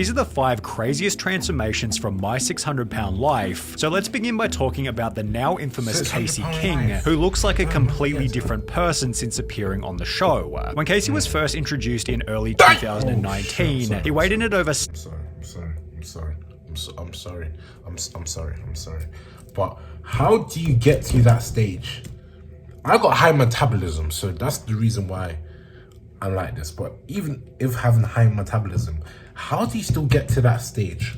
These are the 5 craziest transformations from my 600-pound life. So let's begin by talking about the now infamous Casey King, who looks like a completely different person since appearing on the show. When Casey was first introduced in early 2019, he weighed in at over... I'm sorry. But how do you get to that stage? I got high metabolism, so that's the reason why I'm like this. But even if having high metabolism, how do you still get to that stage?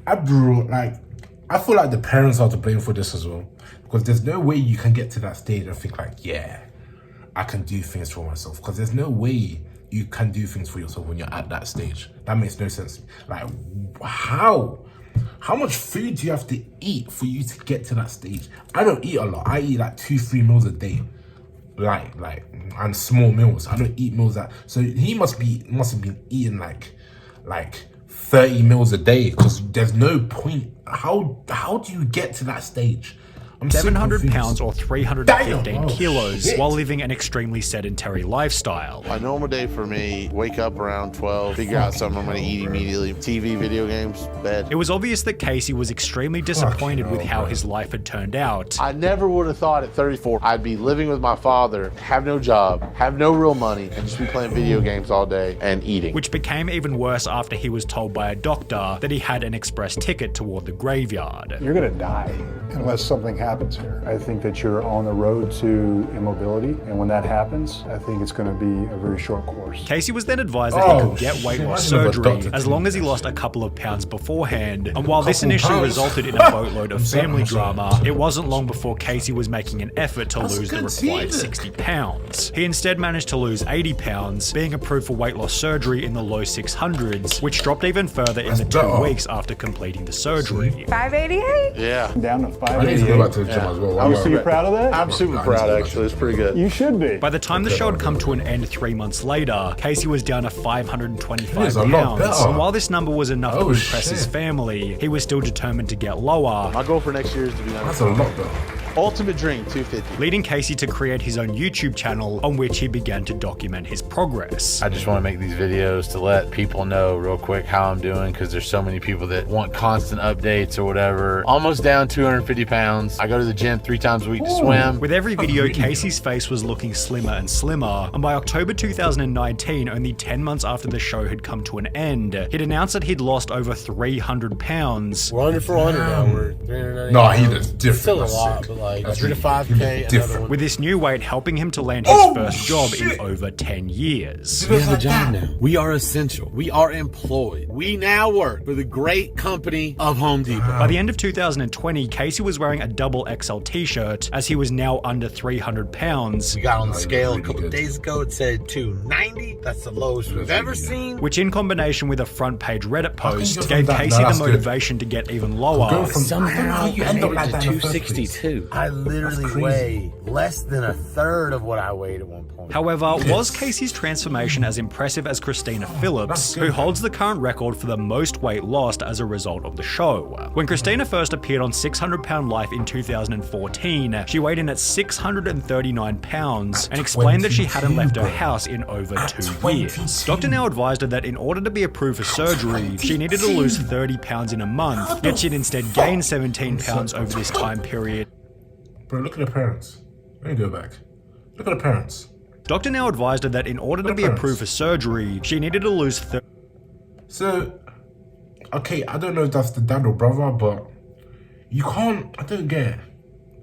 I feel like the parents are to blame for this as well. Because there's no way you can get to that stage and think like, yeah, I can do things for myself. Because there's no way you can do things for yourself when you're at that stage. That makes no sense. Like, how much food do you have to eat for you to get to that stage? I don't eat a lot. I eat like 2-3 meals a day, and small meals. I don't eat meals so he must have been eating like 30 meals a day, because there's no point. How do you get to that stage? 700 pounds or 315 kilos while living an extremely sedentary lifestyle. A normal day for me, wake up around 12, figure out something I'm going to eat immediately. TV, video games, bed. It was obvious that Casey was extremely disappointed with how his life had turned out. I never would have thought at 34 I'd be living with my father, have no job, have no real money, and just be playing video games all day and eating. Which became even worse after he was told by a doctor that he had an express ticket toward the graveyard. You're going to die unless something happens here. I think that you're on the road to immobility, and when that happens, I think it's going to be a very short course. Casey was then advised that he could get weight loss surgery as long as he lost a couple of pounds beforehand, and while this initially resulted in a boatload of family drama, it wasn't long before Casey was making an effort to lose the required 60 pounds. He instead managed to lose 80 pounds, being approved for weight loss surgery in the low 600s, which dropped even further in the 2 weeks after completing the surgery. 588? Yeah. Down to 588. I need to go back to the gym as well. I was super proud of that. I'm super proud, actually. It's pretty good. You should be. By the time the show had come to an end 3 months later, Casey was down to 525 a lot pounds. better. And while this number was enough to impress his family, he was still determined to get lower. My goal for next year is to be That's a lot better. ultimate dream, 250. Leading Casey to create his own YouTube channel on which he began to document his progress. I just want to make these videos to let people know real quick how I'm doing, because there's so many people that want constant updates or whatever. Almost down 250 pounds. I go to the gym 3 times a week to swim. With every video, Casey's face was looking slimmer and slimmer, and by October 2019, only 10 months after the show had come to an end, he'd announced that he'd lost over 300 pounds. We're under 400 now. We're 390. No, he is different. Still a That's lot, sick. but like That's 3 to 5K, another one. With this new weight helping him to land his first job in over 10 years. We have a job now. We are essential. We are employed. We now work for the great company of Home Depot. By the end of 2020, Casey was wearing a double XL t-shirt as he was now under 300 pounds. We got on the scale a couple of days ago. It said 290. That's the lowest we've ever seen. Which in combination with a front page Reddit post gave Casey the motivation to get even lower. Somehow you end up like that in the first 262. I literally weigh less than a third of what I weighed at one point. However, was Casey's transformation as impressive as Christina Phillips, who holds the current record for the most weight lost as a result of the show? When Christina first appeared on 600 Pound Life in 2014, she weighed in at 639 pounds and explained that she hadn't left her house in over 2 years. Doctor now advised her that in order to be approved for surgery, she needed to lose 30 pounds in a month, yet she'd instead gained 17 pounds over this time period. Bro, look at the parents. Let me go back. Look at the parents. Doctor now advised her that in order to be approved for surgery, she needed to lose So, okay, I don't know if that's the dad or brother, but you can't, I don't get it.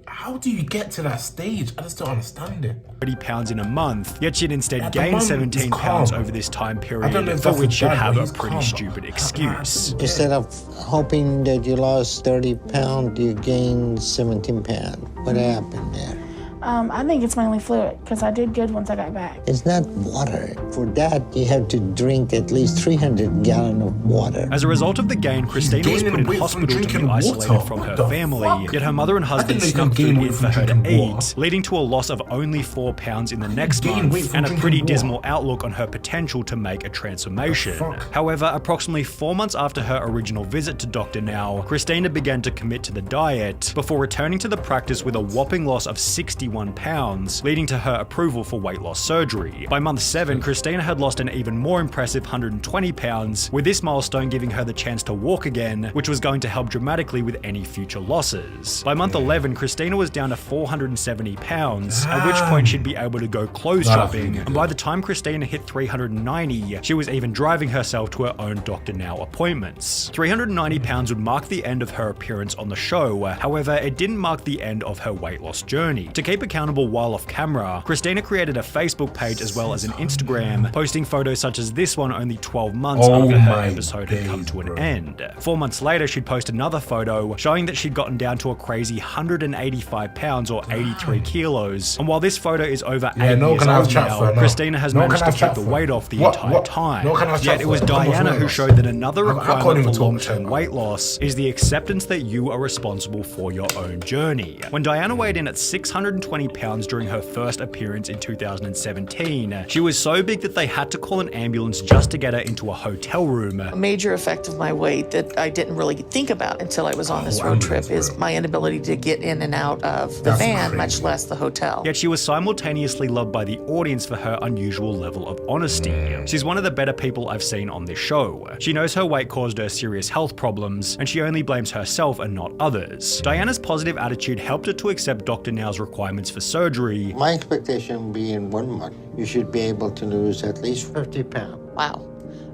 How do you get to that stage? I just don't understand it. 30 pounds in a month, yet she'd instead At the gained moment, 17 he's pounds calm. over this time I don't know period, if for that's which the she'd dad, have but a he's pretty calm. stupid excuse. Instead of hoping that you lost 30 pounds, you gained 17 pounds. What happened there? I think it's mainly fluid, because I did good once I got back. It's not water. For that, you have to drink at least 300 gallons of water. As a result of the gain, Christina was put in hospital to be isolated from her family, yet her mother and husband snuck food in for her to eat, leading to a loss of only 4 pounds in the next month, and a pretty dismal outlook on her potential to make a transformation. However, approximately 4 months after her original visit to Dr. Now, Christina began to commit to the diet, before returning to the practice with a whopping loss of 61 61 pounds, leading to her approval for weight loss surgery. By month 7, Christina had lost an even more impressive 120 pounds, with this milestone giving her the chance to walk again, which was going to help dramatically with any future losses. By month 11, Christina was down to 470 pounds, at which point she'd be able to go clothes shopping, and by the time Christina hit 390, she was even driving herself to her own Dr. Now appointments. 390 pounds would mark the end of her appearance on the show, however, it didn't mark the end of her weight loss journey. To keep accountable while off camera, Christina created a Facebook page as well as an Instagram, posting photos such as this one only 12 months after her episode had come to an end. 4 months later, she'd post another photo showing that she'd gotten down to a crazy 185 pounds or 83 kilos, and while this photo is over 8 years old now, Christina has managed to keep the weight off the entire time. Yet it was Diana who showed that another requirement for long-term weight loss is the acceptance that you are responsible for your own journey. When Diana weighed in at 620 pounds during her first appearance in 2017, she was so big that they had to call an ambulance just to get her into a hotel room. A major effect of my weight that I didn't really think about until I was on this road trip is my inability to get in and out of the van, much less the hotel. Yet she was simultaneously loved by the audience for her unusual level of honesty. She's one of the better people I've seen on this show. She knows her weight caused her serious health problems, and she only blames herself and not others. Diana's positive attitude helped her to accept Dr. Now's requirements for surgery. My expectation would be in 1 month, you should be able to lose at least 50 pounds. Wow.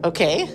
Okay.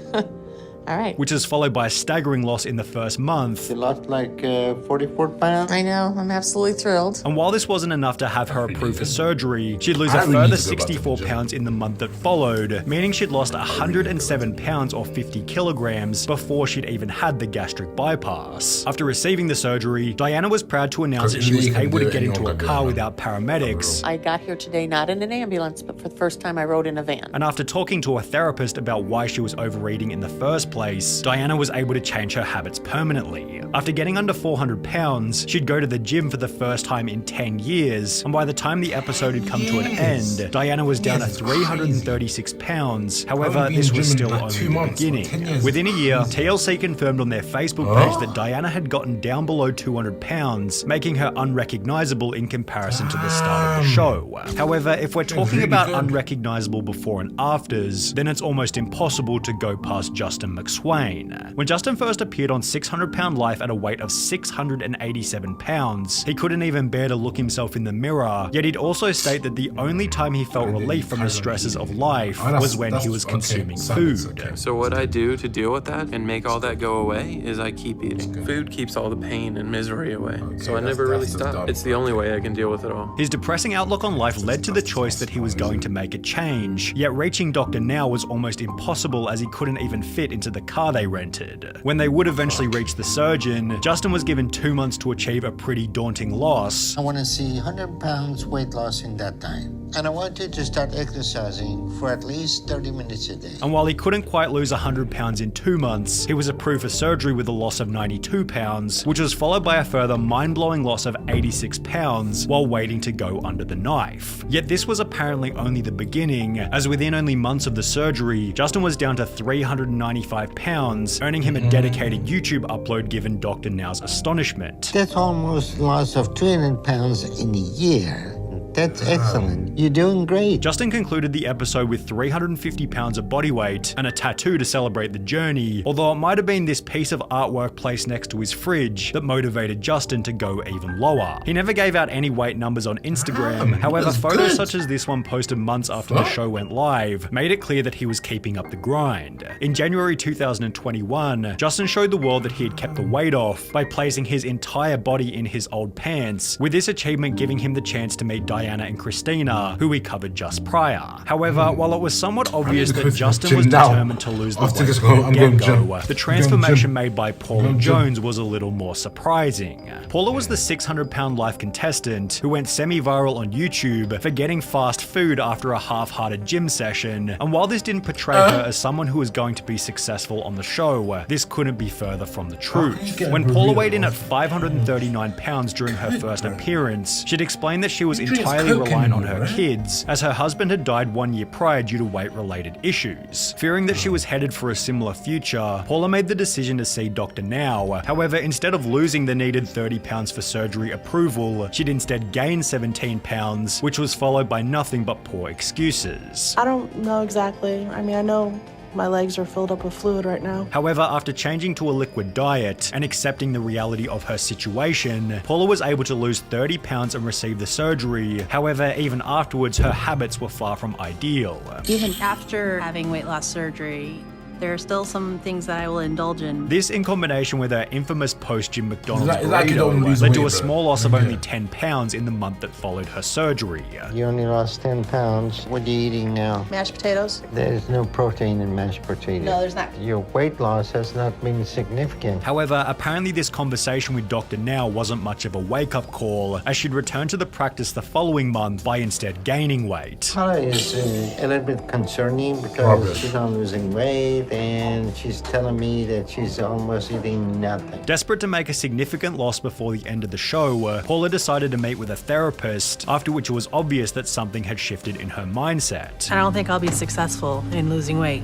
All right. Which is followed by a staggering loss in the first month. You lost like 44 pounds. I know. I'm absolutely thrilled. And while this wasn't enough to have her approved for surgery, she'd lose a further 64 pounds in the month that followed, meaning she'd lost 107 pounds or 50 kilograms before she'd even had the gastric bypass. After receiving the surgery, Diana was proud to announce that she was able to get into a car without paramedics. I got here today not in an ambulance, but for the first time I rode in a van. And after talking to a therapist about why she was overeating in the first place, Diana was able to change her habits permanently. After getting under 400 pounds, she'd go to the gym for the first time in 10 years, and by the time the episode had come to an end, Diana was down to 336 pounds. However, this was still only the beginning. Within a year, TLC confirmed on their Facebook page that Diana had gotten down below 200 pounds, making her unrecognizable in comparison to the start of the show. However, if we're talking about unrecognizable before and afters, then it's almost impossible to go past Justin McSwain. When Justin first appeared on 600 Pound Life at a weight of 687 pounds, he couldn't even bear to look himself in the mirror, yet he'd also state that the only time he felt relief from the stresses of life was when he was consuming food. So what I do to deal with that and make all that go away is I keep eating. Food keeps all the pain and misery away, so I never really stop. It's the only way I can deal with it all. His depressing outlook on life led to the choice that he was going to make a change, yet reaching Dr. Now was almost impossible as he couldn't even fit into the car they rented. When they would eventually reach the surgeon, Justin was given 2 months to achieve a pretty daunting loss. I want to see 100 pounds weight loss in that time. And I want you to start exercising for at least 30 minutes a day. And while he couldn't quite lose 100 pounds in 2 months, he was approved for surgery with a loss of 92 pounds, which was followed by a further mind-blowing loss of 86 pounds while waiting to go under the knife. Yet this was apparently only the beginning, as within only months of the surgery, Justin was down to 395 pounds, earning him a dedicated YouTube upload given Dr. Now's astonishment. That's almost loss of 200 pounds in a year. That's excellent. You're doing great. Justin concluded the episode with 350 pounds of body weight and a tattoo to celebrate the journey, although it might have been this piece of artwork placed next to his fridge that motivated Justin to go even lower. He never gave out any weight numbers on Instagram, however, photos such as this one posted months after the show went live made it clear that he was keeping up the grind. In January 2021, Justin showed the world that he had kept the weight off by placing his entire body in his old pants, with this achievement giving him the chance to meet Diana and Christina, who we covered just prior. However, while it was somewhat obvious that Justin was determined to lose the weight from the get-go, the transformation made by Paula Jones was a little more surprising. Paula was the 600 Pound Life contestant who went semi-viral on YouTube for getting fast food after a half-hearted gym session, and while this didn't portray her as someone who was going to be successful on the show, this couldn't be further from the truth. When Paula weighed in at 539 pounds during her first appearance, she'd explained that she was entirely entirely coke reliant on anymore, her right? kids, as her husband had died 1 year prior due to weight-related issues. Fearing that she was headed for a similar future, Paula made the decision to see Dr. Now. However, instead of losing the needed 30 pounds for surgery approval, she'd instead gained 17 pounds, which was followed by nothing but poor excuses. I don't know exactly. I mean, I know my legs are filled up with fluid right now. However, after changing to a liquid diet and accepting the reality of her situation, Paula was able to lose 30 pounds and receive the surgery. However, even afterwards, her habits were far from ideal. Even after having weight loss surgery, there are still some things that I will indulge in. This, in combination with her infamous post-Jim McDonald's It's like you don't burrito, lose led to weight, a bro. small loss of only 10 pounds in the month that followed her surgery. You only lost 10 pounds. What are you eating now? Mashed potatoes? There's no protein in mashed potatoes. No, there's not. Your weight loss has not been significant. However, apparently this conversation with Dr. Now wasn't much of a wake-up call, as she'd returned to the practice the following month by instead gaining weight. Paula is a little bit concerning because Robert. she's not losing weight and she's telling me that she's almost eating nothing. Desperate to make a significant loss before the end of the show, Paula decided to meet with a therapist, after which it was obvious that something had shifted in her mindset. I don't think I'll be successful in losing weight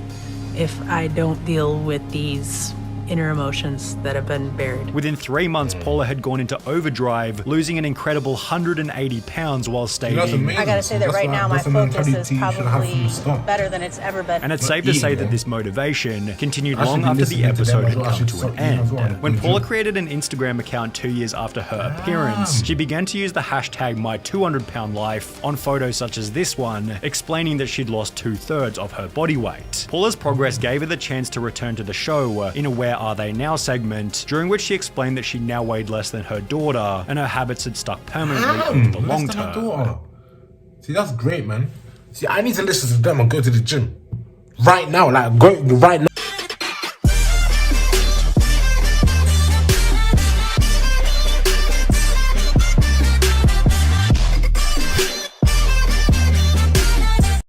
if I don't deal with these inner emotions that have been buried. Within 3 months, Paula had gone into overdrive, losing an incredible 180 pounds while stating, I gotta say that right now my focus is probably better than it's ever been. and it's safe to say that this motivation continued I should long be after the listening to them episode as had well. I come should to an stop them as well. end. When Good Paula job. created an Instagram account 2 years after her appearance, she began to use the hashtag #My200poundlife on photos such as this one, explaining that she'd lost 2/3 of her body weight. Paula's progress gave her the chance to return to the show in a Where Are They Now segment, during which she explained that she now weighed less than her daughter and her habits had stuck permanently over the long term. See, that's great, man. See, I need to listen to them and go to the gym right now. Like, go right now.